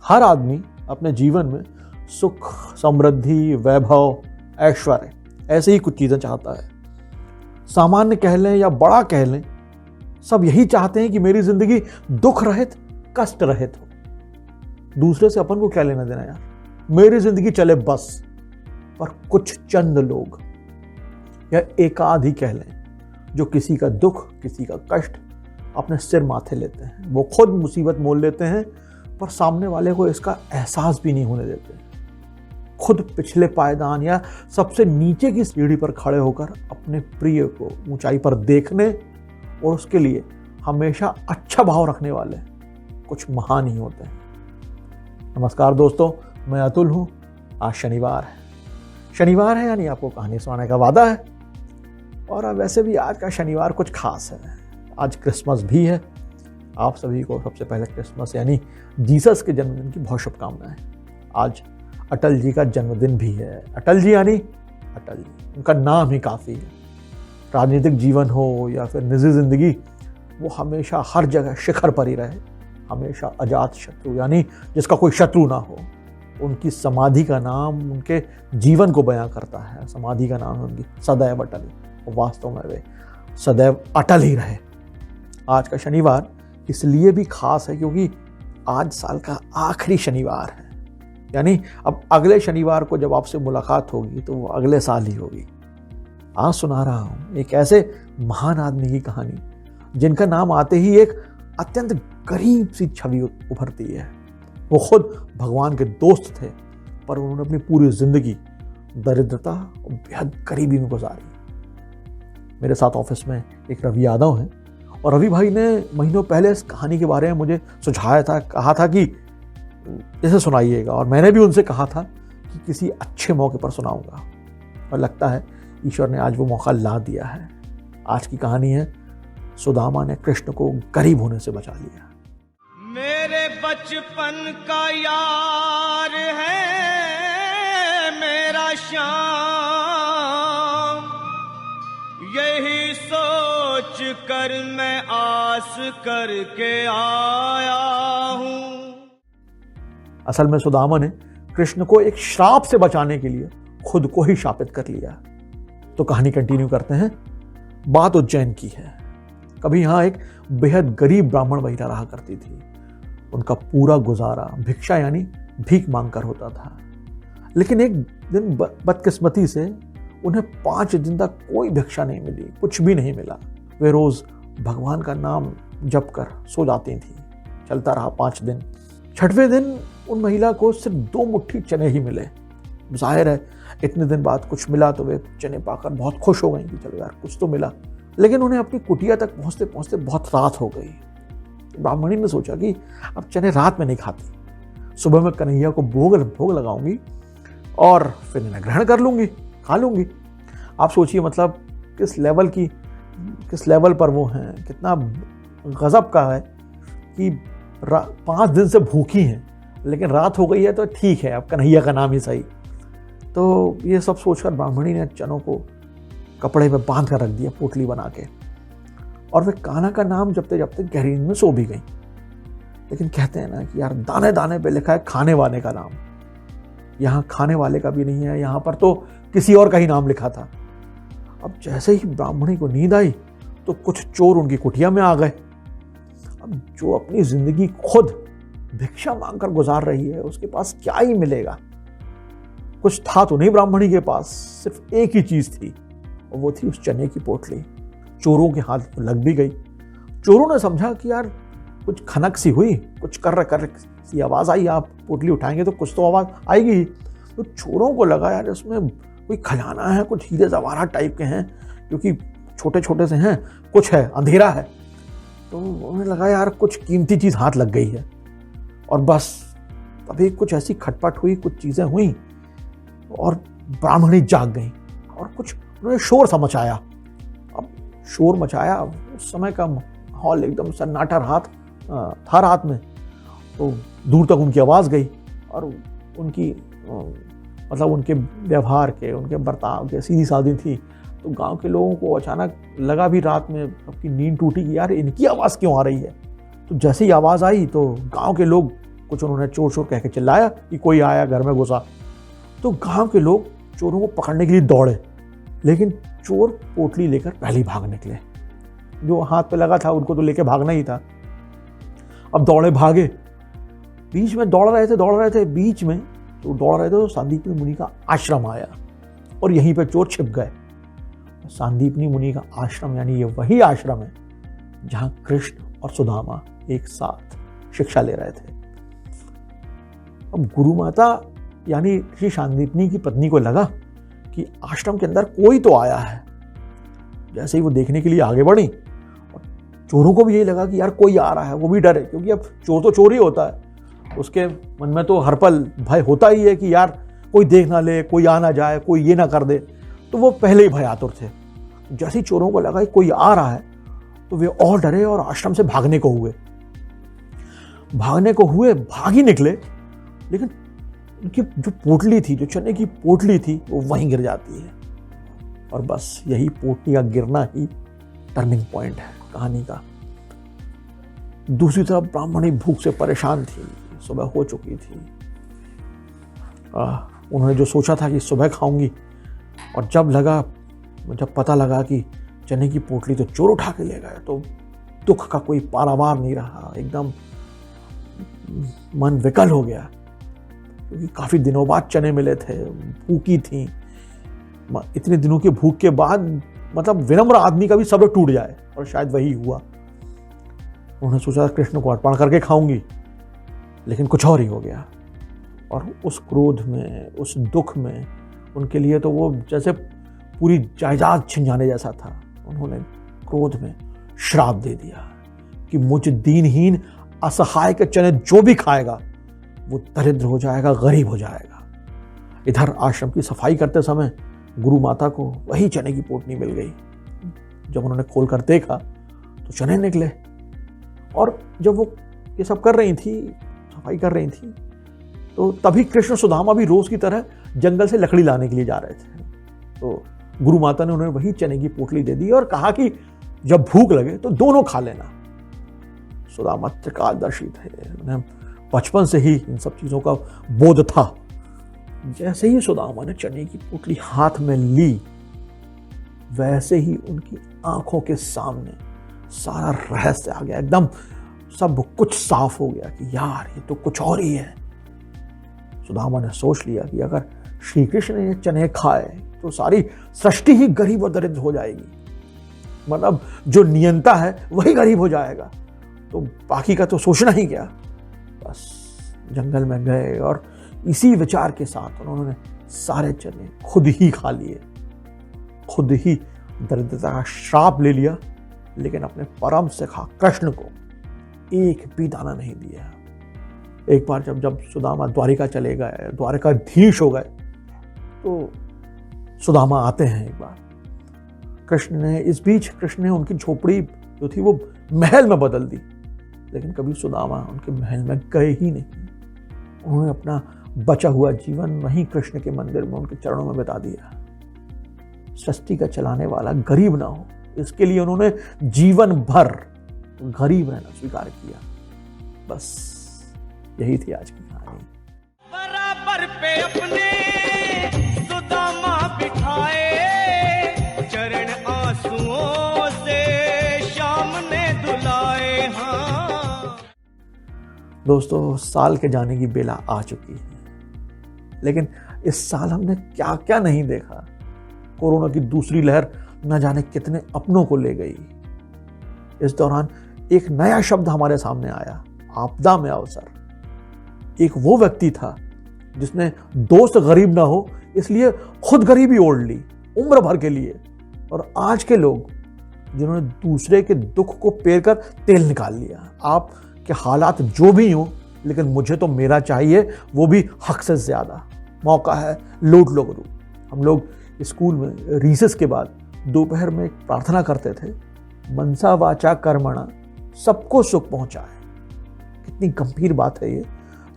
हर आदमी अपने जीवन में सुख, समृद्धि, वैभव, ऐश्वर्य ऐसे ही कुछ चीज़ें चाहता है। सामान्य कह लें या बड़ा कह लें, सब यही चाहते हैं कि मेरी जिंदगी दुख रहित, कष्ट रहित हो। दूसरे से अपन को क्या लेना देना यार, मेरी जिंदगी चले बस। पर कुछ चंद लोग या एकाध ही कह लें जो किसी का दुख, किसी का कष्ट अपने सिर माथे लेते हैं। वो खुद मुसीबत मोल लेते हैं पर सामने वाले को इसका एहसास भी नहीं होने देते। खुद पिछले पायदान या सबसे नीचे की सीढ़ी पर खड़े होकर अपने प्रिय को ऊंचाई पर देखने और उसके लिए हमेशा अच्छा भाव रखने वाले कुछ महान ही होते हैं। नमस्कार दोस्तों, मैं अतुल हूं। आज शनिवार है यानी आपको कहानी सुनाने का वादा है। और वैसे भी आज का शनिवार कुछ खास है। आज क्रिसमस भी है। आप सभी को सबसे पहले क्रिसमस यानी जीसस के जन्मदिन की बहुत शुभकामनाएं। आज अटल जी का जन्मदिन भी है। अटल जी यानी अटल जी, उनका नाम ही काफ़ी है। राजनीतिक जीवन हो या फिर निजी जिंदगी, वो हमेशा हर जगह शिखर पर ही रहे। हमेशा अजात शत्रु यानी जिसका कोई शत्रु ना हो। उनकी समाधि का नाम उनके जीवन को बयां करता है। समाधि का नाम है उनकी सदैव अटल। वास्तव में वे सदैव अटल ही रहे। आज का शनिवार इसलिए भी खास है क्योंकि आज साल का आखिरी शनिवार है। यानी अब अगले शनिवार को जब आपसे मुलाकात होगी तो वो अगले साल ही होगी। आज सुना रहा हूं एक ऐसे महान आदमी की कहानी जिनका नाम आते ही एक अत्यंत गरीब सी छवि उभरती है। वो खुद भगवान के दोस्त थे पर उन्होंने अपनी पूरी जिंदगी दरिद्रता और बेहद गरीबी में गुजारी। मेरे साथ ऑफिस में एक रवि यादव हैं और रवि भाई ने महीनों पहले इस कहानी के बारे में मुझे सुझाया था, कहा था कि इसे सुनाइएगा। और मैंने भी उनसे कहा था कि किसी अच्छे मौके पर सुनाऊंगा और लगता है ईश्वर ने आज वो मौका ला दिया है। आज की कहानी है सुदामा ने कृष्ण को गरीब होने से बचा लिया। मेरे बचपन का यार है मेरा श्याम, यही सोच कर मैं आस करके आया हूं। असल में सुदामा ने कृष्ण को एक श्राप से बचाने के लिए खुद को ही शापित कर लिया। तो कहानी कंटिन्यू करते हैं। बात उज्जैन की है। कभी यहां एक बेहद गरीब ब्राह्मण महिला रहा करती थी। उनका पूरा गुजारा भिक्षा यानी भीख मांगकर होता था। लेकिन एक दिन बदकिस्मती से उन्हें 5 दिन तक कोई भिक्षा नहीं मिली, कुछ भी नहीं मिला। वे रोज भगवान का नाम जप कर सो जाती थी। चलता रहा 5 दिन। 6वें दिन उन महिला को सिर्फ 2 मुट्ठी चने ही मिले। जाहिर है इतने दिन बाद कुछ मिला तो वे चने पाकर बहुत खुश हो गई कि चलो यार कुछ तो मिला। लेकिन उन्हें अपनी कुटिया तक पहुंचते पहुंचते बहुत रात हो गई। ब्राह्मणी ने सोचा कि अब चने रात में नहीं खाती, सुबह में कन्हैया को भोग लगाऊंगी और फिर इन्हें ग्रहण कर लूंगी, खा लूंगी। आप सोचिए मतलब किस लेवल पर वो हैं, कितना गजब का है कि 5 दिन से भूखी हैं लेकिन रात हो गई है तो ठीक है, अब कन्हैया का नाम ही सही। तो ये सब सोचकर ब्राह्मणी ने चनों को कपड़े में बांध कर रख दिया, पोटली बना के, और वे कान्हा का नाम जपते जपते गहरी नींद में सो भी गई। लेकिन कहते हैं ना कि यार दाने दाने पे लिखा है खाने वाले का नाम। यहाँ खाने वाले का भी नहीं है, यहाँ पर तो किसी और का ही नाम लिखा था। अब जैसे ही ब्राह्मणी को नींद आई तो कुछ चोर उनकी कुटिया में आ गए। अब जो अपनी जिंदगी खुद भिक्षा मांगकर गुजार रही है उसके पास क्या ही मिलेगा। कुछ था तो नहीं ब्राह्मणी के पास, सिर्फ एक ही चीज थी और वो थी उस चने की पोटली। चोरों के हाथ लग भी गई। चोरों ने समझा कि यार कुछ खनक सी हुई, कुछ कर सी आवाज आई, आप पोटली उठाएंगे तो कुछ तो आवाज आएगी। तो चोरों को लगा यार इसमें कोई खजाना है, कुछ हीरे जवाहरात टाइप के हैं, क्योंकि छोटे छोटे से हैं, कुछ है, अंधेरा है। तो उन्हें लगा यार कुछ कीमती चीज हाथ लग गई है। और बस तभी कुछ ऐसी खटपट हुई, कुछ चीजें हुई और ब्राह्मणी जाग गई और कुछ उन्होंने शोर सा मचाया। अब शोर मचाया, उस समय का माहौल एकदम सन्नाटा था रात में। तो दूर तक उनकी आवाज़ गई और उनकी मतलब उनके व्यवहार के, उनके बर्ताव के सीधी सादी थी। तो गांव के लोगों को अचानक लगा भी रात में सबकी नींद टूटी कि यार इनकी आवाज़ क्यों आ रही है। तो जैसे ही आवाज़ आई तो गांव के लोग कुछ उन्होंने चोर चोर कह के चिल्लाया कि कोई आया, घर में घुसा। तो गांव के लोग चोरों को पकड़ने के लिए दौड़े, लेकिन चोर पोटली लेकर पहले ही भाग निकले। जो हाथ पे लगा था उनको तो लेके भागना ही था। अब दौड़े भागे, बीच में दौड़ रहे थे, बीच में तो दौड़ रहे थे तो सांदीपनी मुनि का आश्रम आया और यहीं पे चोर छिप गए। सांदीपनी मुनि का आश्रम यानी ये वही आश्रम है जहां कृष्ण और सुदामा एक साथ शिक्षा ले रहे थे। अब गुरु माता यानी ऋषि सांदीपनी की पत्नी को लगा कि आश्रम के अंदर कोई तो आया है। जैसे ही वो देखने के लिए आगे बढ़ी, और चोरों को भी यही लगा कि यार कोई आ रहा है, वो भी डरे, क्योंकि अब चोर तो चोर ही होता है। उसके मन में तो हर पल भय होता ही है कि यार कोई देख ना ले, कोई आ ना जाए, कोई ये ना कर दे। तो वो पहले ही भय आतुर थे। जैसे ही चोरों को लगा कि कोई आ रहा है तो वे और डरे और आश्रम से भागने को हुए, भाग ही निकले। लेकिन उनकी जो पोटली थी, जो चने की पोटली थी, वो वहीं गिर जाती है। और बस यही पोटली का गिरना ही टर्निंग पॉइंट है कहानी का। दूसरी तरफ ब्राह्मणी भूख से परेशान थी, सुबह हो चुकी थी। उन्होंने जो सोचा था कि सुबह खाऊंगी, और जब पता लगा कि चने की पोटली तो चोर उठा के ले गए, तो दुख का कोई पारावार नहीं रहा। एकदम मन विकल हो गया, क्योंकि काफी दिनों बाद चने मिले थे, भूखी थी। इतने दिनों की भूख के बाद मतलब विनम्र आदमी का भी सब्र टूट जाए, और शायद वही हुआ। उन्होंने सोचा कृष्ण को अर्पण करके खाऊंगी, लेकिन कुछ और ही हो गया। और उस क्रोध में, उस दुख में, उनके लिए तो वो जैसे पूरी जायदाद छिन जाने जैसा था। उन्होंने क्रोध में श्राप दे दिया कि मुझ दीनहीन असहाय के चने जो भी खाएगा वो दरिद्र हो जाएगा, गरीब हो जाएगा। इधर आश्रम की सफाई करते समय गुरु माता को वही चने की पोटली मिल गई। जब उन्होंने खोल कर देखा तो चने निकले। और जब वो ये सब कर रही थी, सफाई कर रही थी, तो तभी कृष्ण सुदामा भी रोज की तरह जंगल से लकड़ी लाने के लिए जा रहे थे। तो गुरु माता ने उन्हें वही चने की पोटली दे दी और कहा कि जब भूख लगे तो दोनों खा लेना। सुदामा त्रिकालदर्शी थे, उन्हें बचपन से ही इन सब चीजों का बोध था। जैसे ही सुदामा ने चने की पोटली हाथ में ली, वैसे ही उनकी आंखों के सामने सारा रहस्य आ गया। एकदम सब कुछ साफ हो गया कि यार ये तो कुछ और ही है। सुदामा ने सोच लिया कि अगर श्री कृष्ण ने ये चने खाए तो सारी सृष्टि ही गरीब और दरिद्र हो जाएगी। मतलब जो नियंता है वही गरीब हो जाएगा, तो बाकी का तो सोचना ही क्या। बस जंगल में गए और इसी विचार के साथ उन्होंने सारे चने खुद ही खा लिए, खुद ही दरिद्रता का श्राप ले लिया, लेकिन अपने परम सखा कृष्ण को एक भी दाना नहीं दिया। एक बार जब सुदामा द्वारिका चले गए, द्वारिकाधीश हो गए, तो सुदामा आते हैं एक बार। इस बीच कृष्ण ने उनकी झोपड़ी जो थी वो महल में बदल दी, लेकिन कभी सुदामा उनके महल में गए ही नहीं। उन्होंने अपना बचा हुआ जीवन वहीं कृष्ण के मंदिर में उनके चरणों में बिता दिया। सृष्टि का चलाने वाला गरीब ना हो, इसके लिए उन्होंने जीवन भर गरीब रहना स्वीकार किया। बस यही थी आज की कहानी। बराबर पे अपने सुदामा बिठाए, चरण आंसुओं से शाम ने धुलाए। हाँ दोस्तों, साल के जाने की बेला आ चुकी है, लेकिन इस साल हमने क्या क्या नहीं देखा। कोरोना की दूसरी लहर न जाने कितने अपनों को ले गई। इस दौरान एक नया शब्द हमारे सामने आया, आपदा में अवसर। एक वो व्यक्ति था जिसने दोस्त गरीब ना हो इसलिए खुद गरीबी ओढ़ ली उम्र भर के लिए। और आज के लोग जिन्होंने दूसरे के दुख को पेर कर तेल निकाल लिया। आपके हालात जो भी हो, लेकिन मुझे तो मेरा चाहिए, वो भी हक से ज्यादा। मौका है, लूट लो गुरु। हम लोग स्कूल में रिसेस के बाद दोपहर में एक प्रार्थना करते थे, मनसा वाचा कर्मणा सबको सुख पहुंचाए। कितनी गंभीर बात है ये,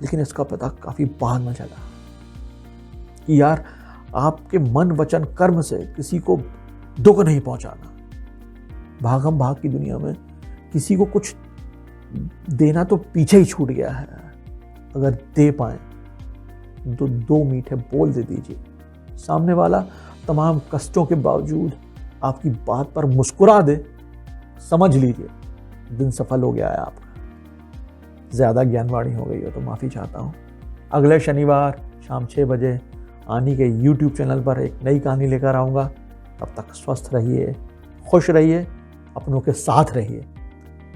लेकिन इसका पता काफी बाद में चला कि यार आपके मन वचन कर्म से किसी को दुख नहीं पहुंचाना। भागम भाग की दुनिया में किसी को कुछ देना तो पीछे ही छूट गया है। अगर दे पाए तो 2 मीठे बोल दे दीजिए। सामने वाला तमाम कष्टों के बावजूद आपकी बात पर मुस्कुरा दे, समझ लीजिए दिन सफल हो गया है आपका। ज़्यादा ज्ञानवाणी हो गई हो तो माफ़ी चाहता हूँ। अगले शनिवार शाम 6 बजे आनी के YouTube चैनल पर एक नई कहानी लेकर आऊँगा। तब तक स्वस्थ रहिए, खुश रहिए, अपनों के साथ रहिए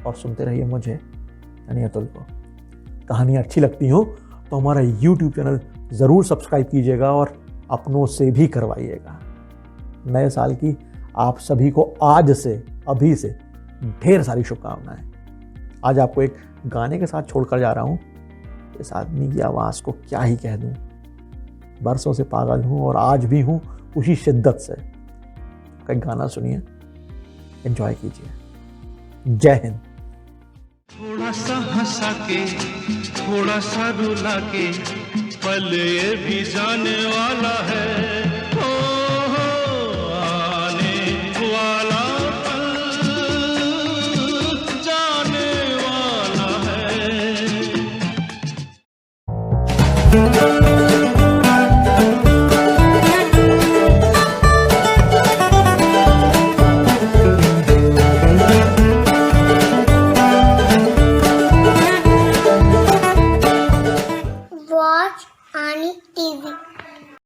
और सुनते रहिए मुझे यानी अतुल को। कहानियाँ अच्छी लगती हो तो हमारा YouTube चैनल ज़रूर सब्सक्राइब कीजिएगा और अपनों से भी करवाइएगा। नए साल की आप सभी को आज से, अभी से ढेर सारी शुभकामनाएं। आज आपको एक गाने के साथ छोड़कर जा रहा हूँ। इस आदमी की आवाज़ को क्या ही कह दूँ। बरसों से पागल हूँ और आज भी हूँ उसी शिद्दत से। एक गाना सुनिए, एंजॉय कीजिए। जय हिंद। थोड़ा सा हंसा के, थोड़ा सा रुला के, पल ये भी जाने वाला है।